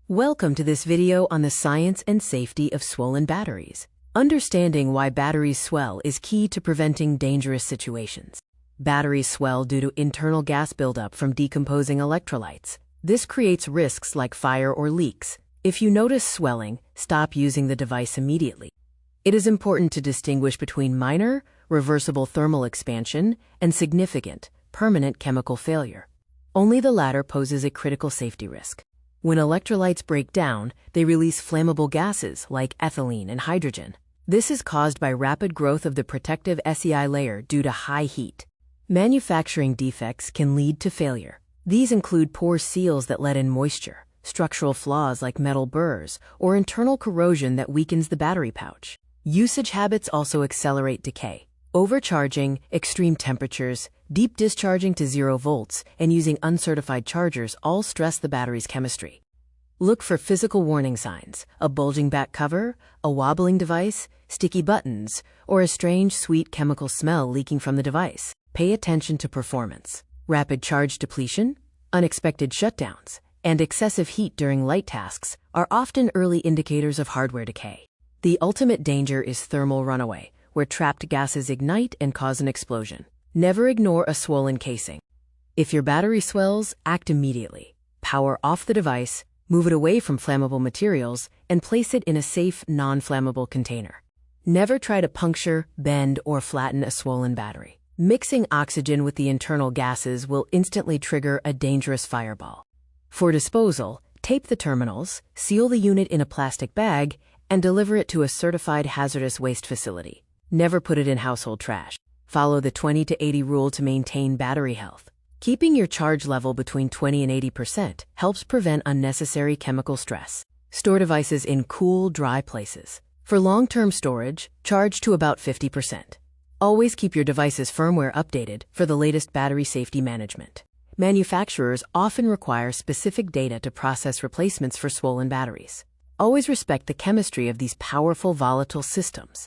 Welcome to this video on the science and safety of swollen batteries. Understanding why batteries swell is key to preventing dangerous situations. Batteries swell due to internal gas buildup from decomposing electrolytes. This creates risks like fire or leaks. If you notice swelling, stop using the device immediately. It is important to distinguish between minor, reversible thermal expansion and significant, permanent chemical failure. Only the latter poses a critical safety risk. When electrolytes break down, they release flammable gases like ethylene and hydrogen. This is caused by rapid growth of the protective SEI layer due to high heat. Manufacturing defects can lead to failure. These include poor seals that let in moisture, structural flaws like metal burrs, or internal corrosion that weakens the battery pouch. Usage habits also accelerate decay. Overcharging, extreme temperatures, deep discharging to 0 volts, and using uncertified chargers all stress the battery's chemistry. Look for physical warning signs: a bulging back cover, a wobbling device, sticky buttons, or a strange sweet chemical smell leaking from the device. Pay attention to performance. Rapid charge depletion, unexpected shutdowns, and excessive heat during light tasks are often early indicators of hardware decay. The ultimate danger is thermal runaway, where trapped gases ignite and cause an explosion. Never ignore a swollen casing. If your battery swells, act immediately. Power off the device, move it away from flammable materials, and place it in a safe, non-flammable container. Never try to puncture, bend, or flatten a swollen battery. Mixing oxygen with the internal gases will instantly trigger a dangerous fireball. For disposal, tape the terminals, seal the unit in a plastic bag, and deliver it to a certified hazardous waste facility. Never put it in household trash. Follow the 20 to 80 rule to maintain battery health. Keeping your charge level between 20 and 80% helps prevent unnecessary chemical stress. Store devices in cool, dry places. For long-term storage, charge to about 50%. Always keep your device's firmware updated for the latest battery safety management. Manufacturers often require specific data to process replacements for swollen batteries. Always respect the chemistry of these powerful volatile systems.